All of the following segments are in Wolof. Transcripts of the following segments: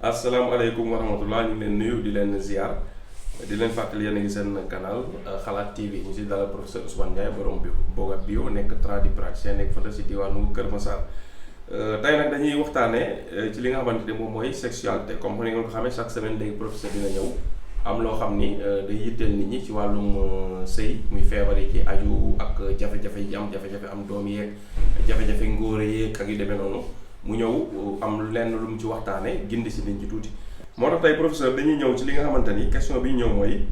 asalaamaaleykum wa rahmatullah ñu ngi leen nuyu di leen ziar di leen fàttali yéen a ngi seen canal xalaat TV ñu si dalal professeur Ousmane Ndiaye borom bi Boga Bio nekk tradipraticien nekk fa si diwaanu Kër Massar. Tey nag dañuy waxtaanee ci li nga xamante ne moom mooy sexualité comme ni nga ko xamee chaque semaine léegi professeur dina ñëw am loo xam ni day yitteel nit ñi ci wàllum sëy muy feebar yi ci aju ak jafe-jafe yi am jafe-jafe am doom yeeg jafe-jafe ngóore yeeg ak yu demee noonu. mu ñëw am lenn lu mu ci waxtaanee gindi si nit ñi tuuti moo tax tey professeur dañuy ñëw ci li nga xamante ni question bi ñëw mooy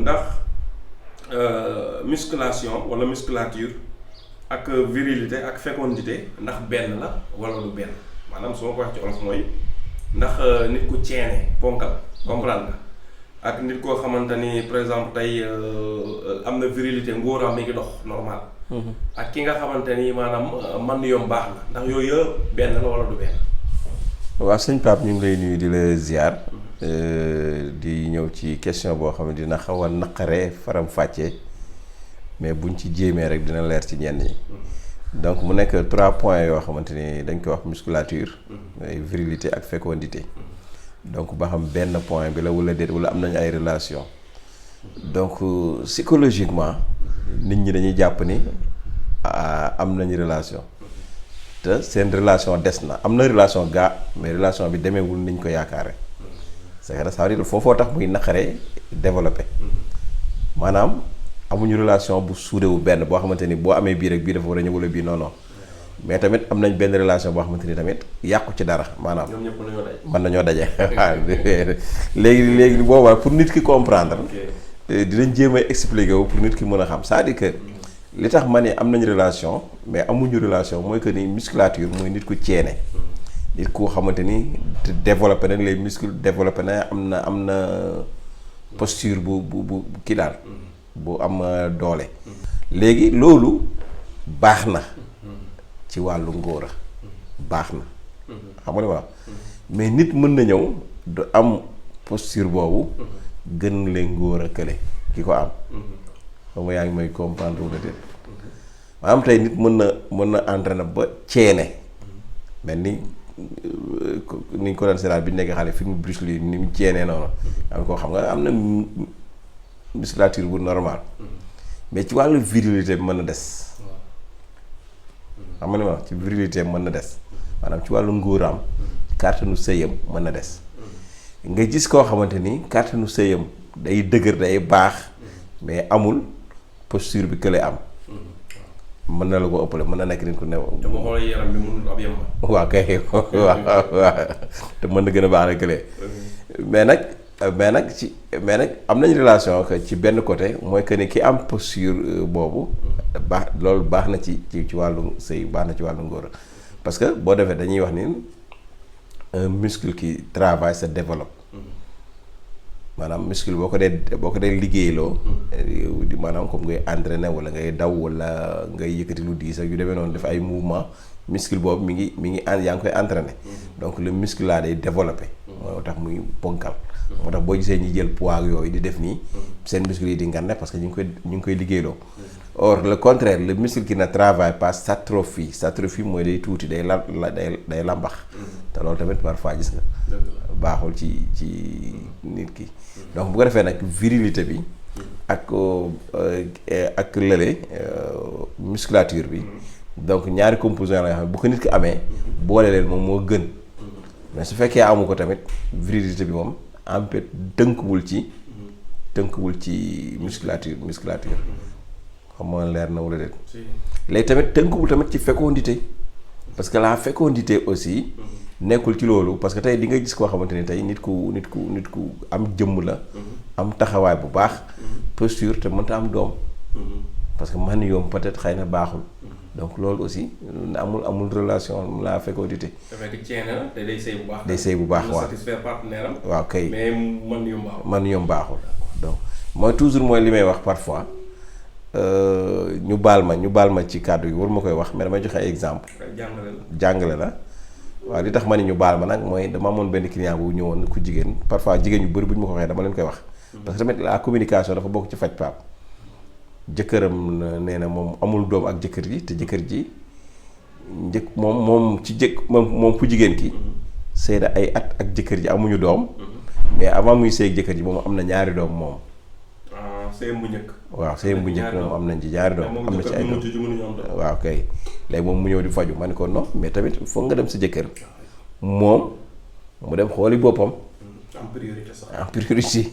ndax musculation wala musculature ak virilité ak fécondité ndax benn la wala du benn maanaam su ma ko wax ci olof mooy ndax nit ku ceene ponkal comprendre nga ak nit koo xamante ni par exemple tey am na virilité ngóoraam mi ngi dox normal. ak ki nga xamante ni maanaam man yom baax na ndax yooyu yëpp benn la wala du benn. waaw sëñ Pape ñu ngi lay nuyu di la ziar di ñëw ci question boo xam ne dina xaw a naqaree faram fàccee mais buñ ci jéemee rek dina leer ci ñenn ñi. donc mu nekk 3 points yoo xamante ni dañ koy wax musculature. virilité ak fécondité. donc ba xam benn point bi la wala déet wala am nañu ay relation donc psychologiquement. nit ñi dañuy jàpp ni am nañu relation te seen relation des na am na relation gaa mais relation bi demeewul niñ ko yaakaare c'est que ça veut dire foofoo tax muy naqaree développé maanaam amuñu relation bu suudewu benn boo xamante ni boo amee bii rek bii dafa war a ñëw wala bii non mais tamit am nañ benn relation boo xamante ni tamit yàqu ci dara maanaam. ñoom ñëpp mën nañoo daje. léegi boobaa pour nit ki comprendre. dinañ jéem a expliquer wu pour nit ki mën a xam c'est-à-dire que li tax ma ne am nañu relation mais amuñu relation mooy que ni musculature mooy nit ku ceene nit koo xamante ni développé na les muscles développé na am na posture bu kii daal bu am doole. léegi loolu baax na ci wàllu ngóora baax na xam nga walla mais nit mën na ñëw du am posture boobu. gën leen ngóor a kële ki ko am xam nga yaa ngi may comprendre wala déet maanaam tey nit mën na entraîner ba ceene mel ni ñu ko doon seetaan bi nekk xale film Bruce Lee ni mu ceenee noonu am ko xam nga am na musculature bu normal mais ci wàllu virilité bi mën na des xam nga li ma wax ci virilité bi mën na des maanaam ci wàllu ngóoraam kàttanu sëyam mën na des nga gis koo xamante ni kàttanu sëyam day dëgër day baax mais amul posture bi kële am mën na la ko ëppale mën na nekk nit ku ne. te boo xoolee yaram bi mënul ab yemba. waaw kay waaw te mën na gën a baax na kële. mais nag am nañ relation que ci benn côté mooy que ni ki am posture boobu baax loolu baax na ci wàllu sëy baax na ci wàllu ngóora parce que boo defee dañuy wax ni. Un muscle qui travaille se développe maanaam muscle boo ko dee liggéeyloo di maanaam comme ngay entraîner wala ngay daw wala ngay yëkkati lu diis ak yu demee noonu def ay mouvement muscle boobu mi ngi yaa ngi koy entraîner donc le muscle là day développé moo tax muy ponkal moo tax boo gisee ñi jël poids yooyu di def nii seen muscle yi di ngande parce que ñu ngi koy liggéeyloo or le contraire le muscle qui ne travaille pas s'atrophie mooy day tuuti day lambax te loolu tamit parfois gis nga baaxul ci nit ki donc bu ko defee nag virilité bi ak lële musculature bi donc ñaari composants la yoo xam ne bu ko nit ki amee boole leen moom moo gën mais su fekkee amu ko tamit virilité bi moom en fait tënkuwul ci musculature xam nga leer na wala déet léegi tamit tënkuwul tamit ci fécondité parce que la fécondité aussi nekkul ci loolu parce que tey di nga gis koo xamante ni tey nit ku am jëmm la am taxawaay bu baax posture te mënta am doom parce que man yoom peut-être xëy na baaxul donc loolu aussi amul relation la fécondité. dafay ko ceene la te day sëy bu baax. day sëy bu baax waaw satisfaire partenaire am. waaw kay mais man yoom baaxul. donc mooy toujours mooy li may wax parfois ñu baal ma ci kàddu yi war ma koy wax mais damay joxe ay exemple jàngale la waaw li tax ma ni ñu baal ma nag mooy dama amoon benn client bu ñëwoon ku jigéen parfois jigéen ñu bëri bu ñu ma ko waxee dama leen koy wax. parce que tamit la communication dafa bokk ci faj Pape. jëkkëram nee na moom amul doom ak jëkkër ji te jëkkër ji moom ku jigéen ki sëy na ay at ak jëkkër ji amuñu doom. mais avant muy sëy ak jëkkër ji moom am na ñaari doom moom. sëyam bu njëkk. waaw sëyam bu njëkk moom am nañ ci ñaari doom. am na ci ay doom waaw kay. léegi moom mu ñëw di faju ma ne ko non mais tamit foog nga dem sa jëkkër moom mu dem xooli boppam. en priorité sax. en priorité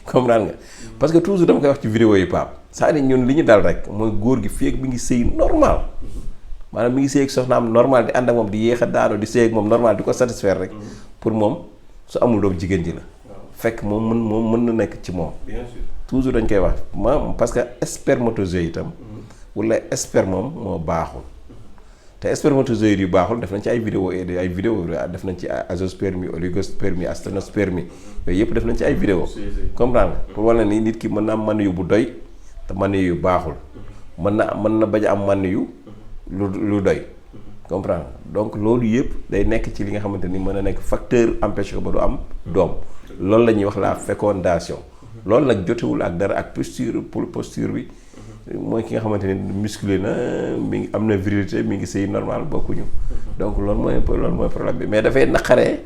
comprendre nga. parce que toujours dama koy wax ci vidéo yi Pape. c'est-à-dire ñun li ñu dal rek mooy góor gi fii ak mi ngi sëy normal. maanaam mi ngi sëy ak soxnaam normal di ànd ak moom di yéex a daanu di sëy ak moom normal di ko satisfaire rek. pour moom su amul doom jigéen ji la. fekk moom mën na nekk ci moom. bien sûr. toujours dañ koy wax parce que spermatozoïde itam. wala sperme moom moo baaxul. te spermatozoïde yu baaxul def nañ ci ay vidéo def nañ ci azoospermie oligospermie asténospermie yooyu yëpp def nañ ci ay vidéo comprendre nga pour wala ni nit ki mën na am mànn yu bu doy te mànn yu baaxul mën na bañ a am mànn yu lu doy comprendre donc loolu yëpp day nekk ci li nga xamante ni mën na nekk facteur empêché ko ba du am doom loolu la ñuy wax la fécondation loolu nag jotewul ak dara ak posture bi mooy ki nga xamante ni musculé na mi ngi am na virilité mi ngi sëy normal bokkuñu donc loolu mooy problème bi mais dafay naqaree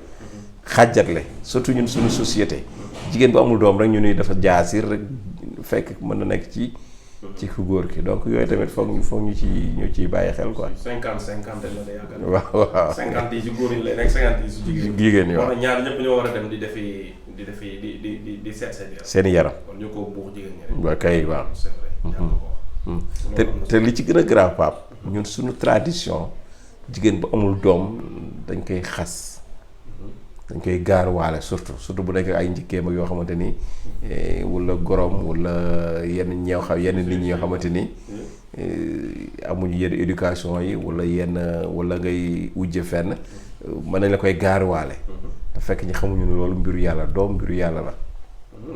xàjjatle surtout ñun suñu société jigéen bu amul doom rek ñu ni dafa jaasir rek fekk mën na nekk ci ku góor ki donc yooyu tamit foog ñu ciy bàyyi xel quoi. 50-50 la day yaakaar. waaw 50 yi ci góor yi lay nekk 50 yi ci jigéen ñi waaw ñaar ñëpp ñoo war a dem di seet seen yaram. kon ñu ko buux jigéen ñi rek. waaw kay waaw. te li ci gën a grave Pape ñun suñu tradition jigéen bu amul doom dañ koy xas dañ koy gaaruwaale surtout bu nekk ay njëkkeem ak yoo xamante ni wala gorom wala yenn nit ñi yoo xamante ni amuñu yenn éducation yi wala ngay wujje fenn mën nañ la koy gaaruwaale te fekk ñi xamuñu ne loolu mbiru yàlla doom mbiru yàlla la.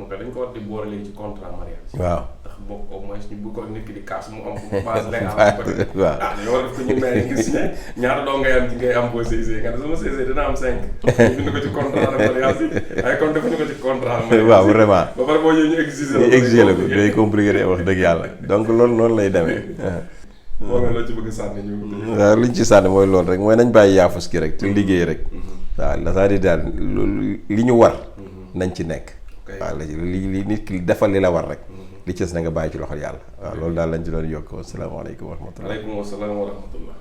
dañ ko war di boole léegi ci contrat mariage. waaw ndax bokk au moins ñu bu ko nit ki di kaas mu am ko base légale. waaw ñoo def ko ñu may gis ne ñaata doom ngay am boo sëy nga ne sama sëy dina am 5. bind ko ci contrat mariage bi ay kon defuñu ko ci contrat mariage. waaw vraiment. ba pare boo ñëwee ñu exiger la ko day compliqué de wax dëgg yàlla donc loolu noonu lay demee. moo nga la ci bëgg sànni ñu. waaw li ñu ci sànni mooy loolu rek mooy nañ bàyyi yaafus ki rek te liggéey rek. waaw c'est-à-dire daal li ñu war nañ ci nekk. waaw li nit ki defal li la war rek li ci des na nga bàyyi ci loxo yàlla waaw loolu daal lañ ci doon yokk asalaamaaleykum wa rahmatulah. waaleykum salaam wa rahmatulah.